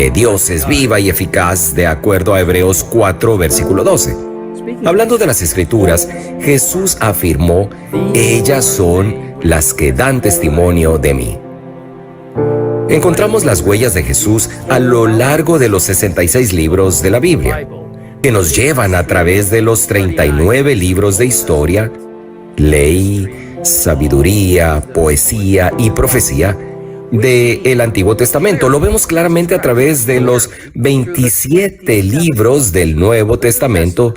que Dios es viva y eficaz, de acuerdo a Hebreos 4, versículo 12. Hablando de las Escrituras, Jesús afirmó: ellas son las que dan testimonio de mí. Encontramos las huellas de Jesús a lo largo de los 66 libros de la Biblia, que nos llevan a través de los 39 libros de historia, ley, sabiduría, poesía y profecía del Antiguo Testamento. Lo vemos claramente a través de los 27 libros del Nuevo Testamento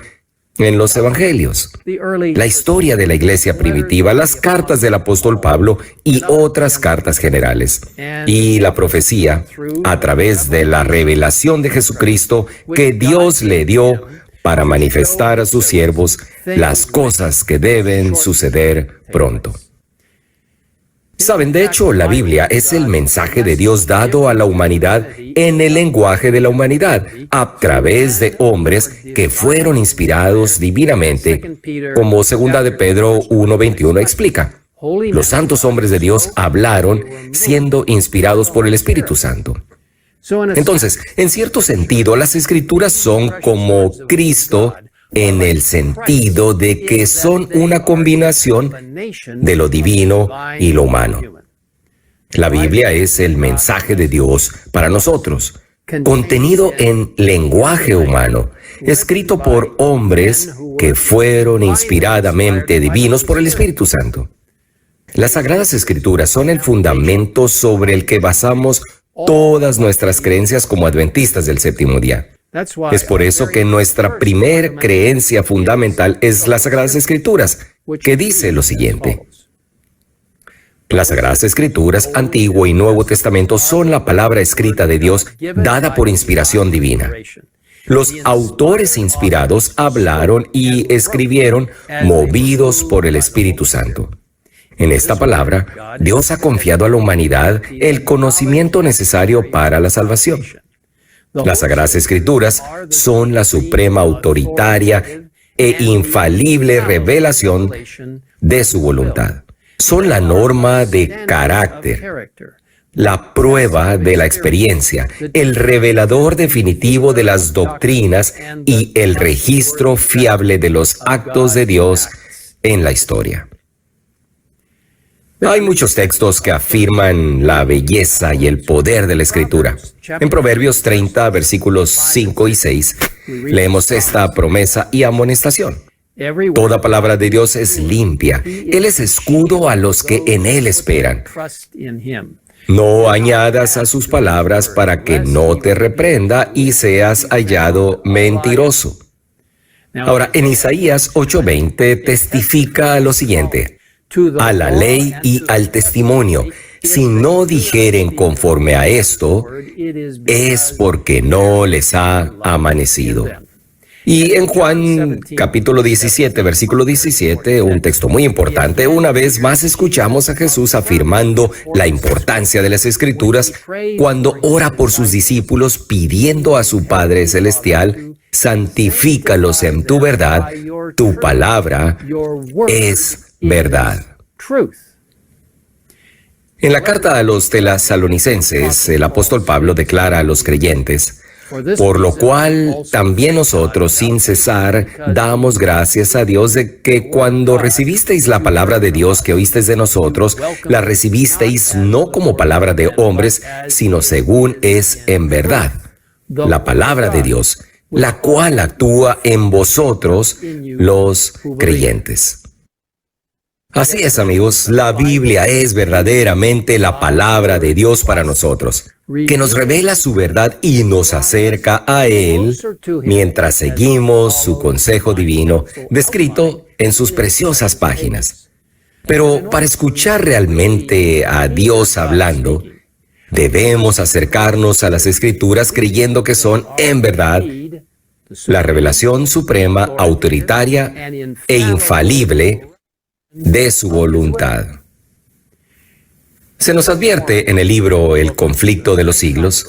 en los Evangelios, la historia de la iglesia primitiva, las cartas del apóstol Pablo y otras cartas generales, y la profecía a través de la revelación de Jesucristo que Dios le dio para manifestar a sus siervos las cosas que deben suceder pronto. Saben, de hecho, la Biblia es el mensaje de Dios dado a la humanidad en el lenguaje de la humanidad, a través de hombres que fueron inspirados divinamente, como 2 de Pedro 1:21 explica. Los santos hombres de Dios hablaron siendo inspirados por el Espíritu Santo. Entonces, en cierto sentido, las Escrituras son como Cristo, en el sentido de que son una combinación de lo divino y lo humano. La Biblia es el mensaje de Dios para nosotros, contenido en lenguaje humano, escrito por hombres que fueron inspiradamente divinos por el Espíritu Santo. Las Sagradas Escrituras son el fundamento sobre el que basamos todas nuestras creencias como adventistas del séptimo día. Es por eso que nuestra primer creencia fundamental es las Sagradas Escrituras, que dice lo siguiente: las Sagradas Escrituras, Antiguo y Nuevo Testamento, son la palabra escrita de Dios dada por inspiración divina. Los autores inspirados hablaron y escribieron movidos por el Espíritu Santo. En esta palabra, Dios ha confiado a la humanidad el conocimiento necesario para la salvación. Las Sagradas Escrituras son la suprema, autoritaria e infalible revelación de su voluntad. Son la norma de carácter, la prueba de la experiencia, el revelador definitivo de las doctrinas y el registro fiable de los actos de Dios en la historia. Hay muchos textos que afirman la belleza y el poder de la Escritura. En Proverbios 30, versículos 5 y 6, leemos esta promesa y amonestación: toda palabra de Dios es limpia. Él es escudo a los que en Él esperan. No añadas a sus palabras para que no te reprenda y seas hallado mentiroso. Ahora, en Isaías 8:20 testifica lo siguiente: a la ley y al testimonio, si no dijeren conforme a esto, es porque no les ha amanecido. Y en Juan capítulo 17, versículo 17, un texto muy importante, una vez más escuchamos a Jesús afirmando la importancia de las Escrituras cuando ora por sus discípulos, pidiendo a su Padre Celestial: santifícalos en tu verdad, tu palabra es verdad. En la carta a los tesalonicenses, el apóstol Pablo declara a los creyentes: por lo cual también nosotros sin cesar damos gracias a Dios de que cuando recibisteis la palabra de Dios que oísteis de nosotros, la recibisteis no como palabra de hombres, sino según es en verdad, la palabra de Dios, la cual actúa en vosotros los creyentes. Así es, amigos, la Biblia es verdaderamente la palabra de Dios para nosotros, que nos revela su verdad y nos acerca a Él mientras seguimos su consejo divino descrito en sus preciosas páginas. Pero para escuchar realmente a Dios hablando, debemos acercarnos a las Escrituras creyendo que son, en verdad, la revelación suprema, autoritaria e infalible de su voluntad. Se nos advierte en el libro El conflicto de los siglos.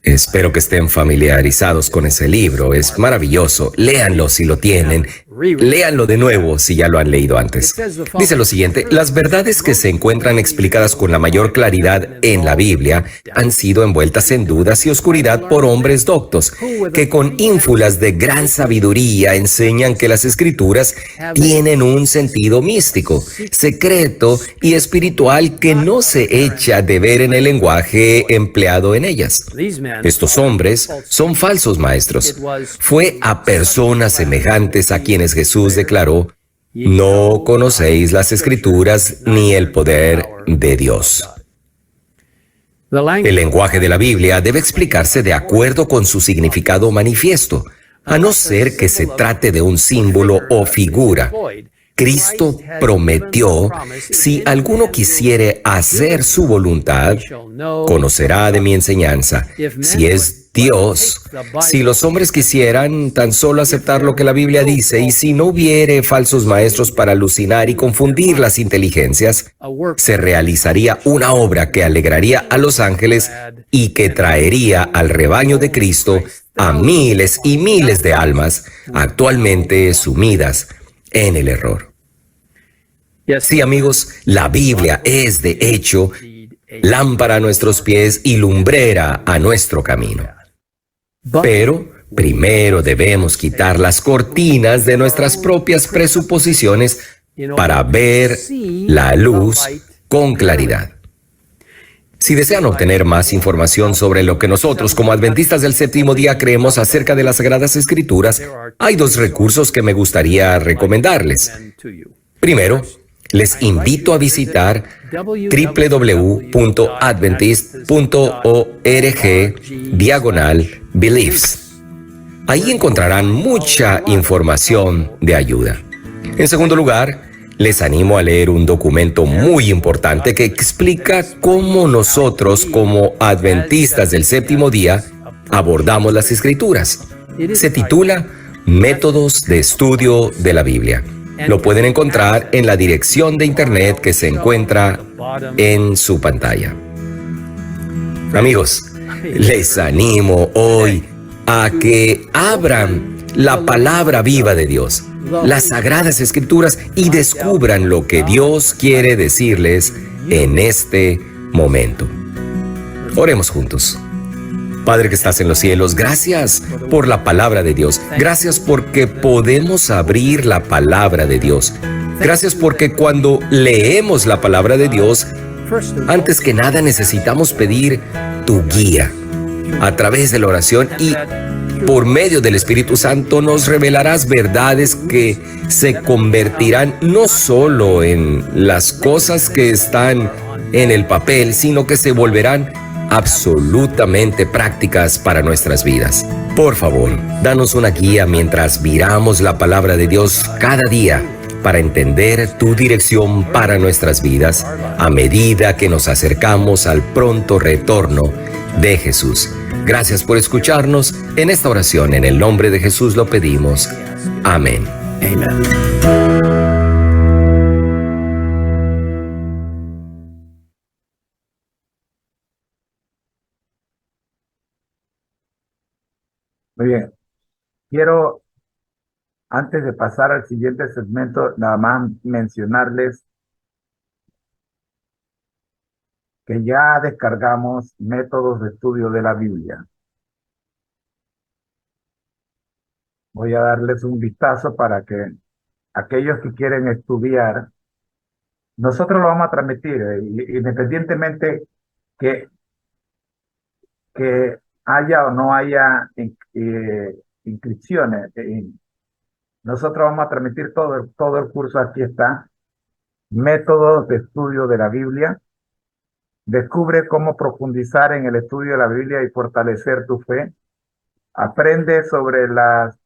Espero que estén familiarizados con ese libro. Es maravilloso. Léanlo si lo tienen. Léanlo de nuevo si ya lo han leído antes. Dice lo siguiente: las verdades que se encuentran explicadas con la mayor claridad en la Biblia han sido envueltas en dudas y oscuridad por hombres doctos, que con ínfulas de gran sabiduría enseñan que las Escrituras tienen un sentido místico, secreto y espiritual que no se echa de ver en el lenguaje empleado en ellas. Estos hombres son falsos maestros. Fue a personas semejantes a quienes Jesús declaró: no conocéis las Escrituras ni el poder de Dios. El lenguaje de la Biblia debe explicarse de acuerdo con su significado manifiesto, a no ser que se trate de un símbolo o figura. Cristo prometió: si alguno quisiere hacer su voluntad, conocerá de mi enseñanza. Si es Dios, si los hombres quisieran tan solo aceptar lo que la Biblia dice, y si no hubiere falsos maestros para alucinar y confundir las inteligencias, se realizaría una obra que alegraría a los ángeles y que traería al rebaño de Cristo a miles y miles de almas actualmente sumidas en el error. Sí, amigos, la Biblia es de hecho lámpara a nuestros pies y lumbrera a nuestro camino. Pero primero debemos quitar las cortinas de nuestras propias presuposiciones para ver la luz con claridad. Si desean obtener más información sobre lo que nosotros como adventistas del séptimo día creemos acerca de las Sagradas Escrituras, hay dos recursos que me gustaría recomendarles. Primero, les invito a visitar www.adventist.org/beliefs. Ahí encontrarán mucha información de ayuda. En segundo lugar, les animo a leer un documento muy importante que explica cómo nosotros, como adventistas del séptimo día, abordamos las Escrituras. Se titula Métodos de Estudio de la Biblia. Lo pueden encontrar en la dirección de internet que se encuentra en su pantalla. Amigos, les animo hoy a que abran la palabra viva de Dios, las Sagradas Escrituras, y descubran lo que Dios quiere decirles en este momento. Oremos juntos. Padre que estás en los cielos, gracias por la palabra de Dios. Gracias porque podemos abrir la palabra de Dios. Gracias porque cuando leemos la palabra de Dios, antes que nada necesitamos pedir tu guía a través de la oración, y por medio del Espíritu Santo nos revelarás verdades que se convertirán no solo en las cosas que están en el papel, sino que se volverán absolutamente prácticas para nuestras vidas. Por favor, danos una guía mientras miramos la palabra de Dios cada día para entender tu dirección para nuestras vidas a medida que nos acercamos al pronto retorno de Jesús. Gracias por escucharnos en esta oración. En el nombre de Jesús lo pedimos. Amén. Amén. Muy bien. Quiero, antes de pasar al siguiente segmento, nada más mencionarles que ya descargamos métodos de estudio de la Biblia. Voy a darles un vistazo para que aquellos que quieren estudiar, nosotros lo vamos a transmitir, independientemente que, que haya o no haya inscripciones. Nosotros vamos a transmitir todo el curso. Aquí está, métodos de estudio de la Biblia. Descubre cómo profundizar en el estudio de la Biblia y fortalecer tu fe. Aprende sobre las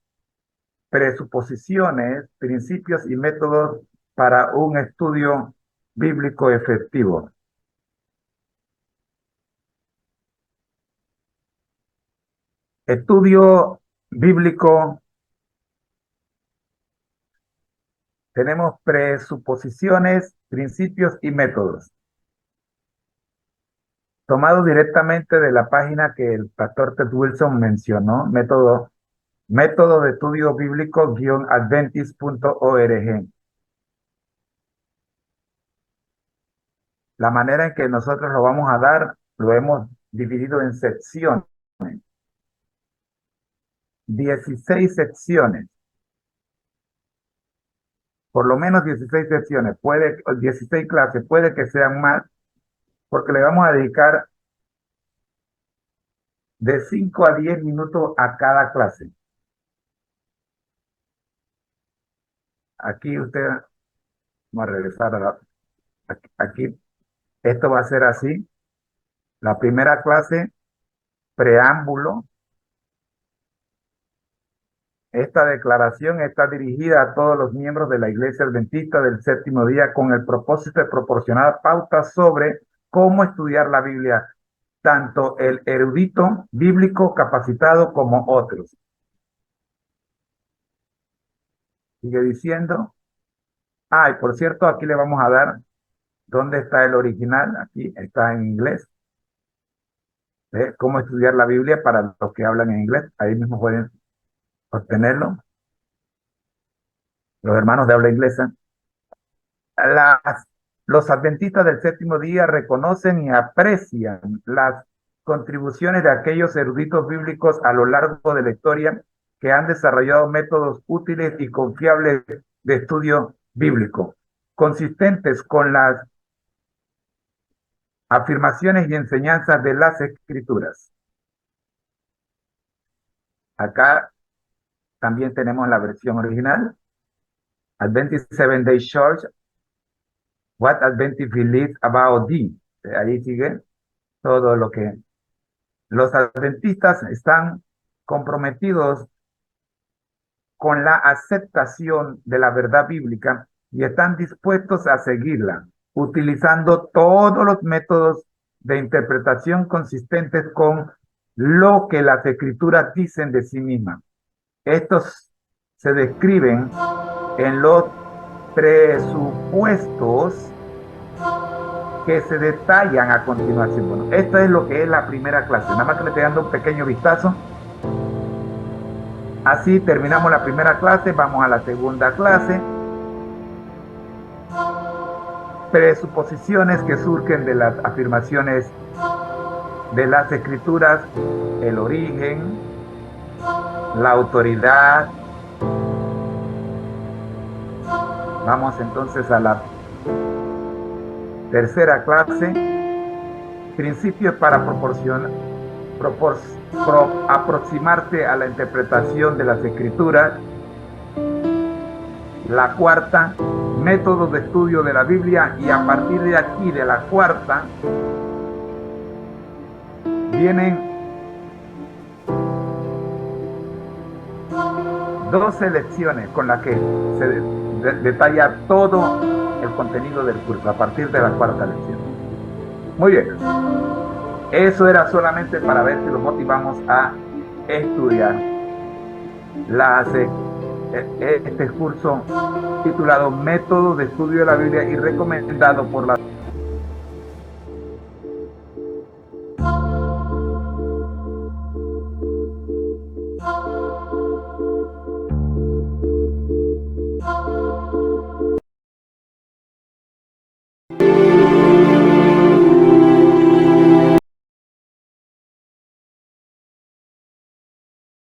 presuposiciones, principios y métodos para un estudio bíblico efectivo. Estudio bíblico. Tenemos presuposiciones, principios y métodos. Tomado directamente de la página que el pastor Ted Wilson mencionó, método Método de estudio bíblico-adventist.org. La manera en que nosotros lo vamos a dar, lo hemos dividido en secciones. 16 secciones. Por lo menos 16 secciones. 16 clases. Puede que sean más, porque le vamos a dedicar de 5 a 10 minutos a cada clase. Aquí usted, vamos a regresar aquí. Esto va a ser así. La primera clase, preámbulo. Esta declaración está dirigida a todos los miembros de la Iglesia Adventista del Séptimo Día con el propósito de proporcionar pautas sobre cómo estudiar la Biblia, tanto el erudito bíblico capacitado como otros. Sigue diciendo. Y por cierto, aquí le vamos a dar dónde está el original. Aquí está en inglés. Cómo estudiar la Biblia para los que hablan en inglés. Ahí mismo pueden obtenerlo. Los hermanos de habla inglesa. Los adventistas del Séptimo Día reconocen y aprecian las contribuciones de aquellos eruditos bíblicos a lo largo de la historia que han desarrollado métodos útiles y confiables de estudio bíblico, consistentes con las afirmaciones y enseñanzas de las Escrituras. Acá también tenemos la versión original. Adventist Seventh Day Church, What Adventists Believe About Thee. Ahí sigue todo lo que los adventistas están comprometidos con la aceptación de la verdad bíblica y están dispuestos a seguirla, utilizando todos los métodos de interpretación consistentes con lo que las escrituras dicen de sí mismas. Estos se describen en los presupuestos que se detallan a continuación. Bueno, esto es lo que es la primera clase. Nada más que le estoy dando un pequeño vistazo. Así terminamos la primera clase, vamos a la segunda clase. Presuposiciones que surgen de las afirmaciones de las escrituras, el origen, la autoridad. Vamos entonces a la tercera clase, principios para aproximarte a la interpretación de las escrituras. La cuarta, métodos de estudio de la Biblia, y a partir de aquí, de la cuarta, vienen 12 lecciones con las que se detalla todo el contenido del curso a partir de la cuarta lección. Muy bien. Eso era solamente para ver si los motivamos a estudiar este curso titulado Método de Estudio de la Biblia y recomendado por la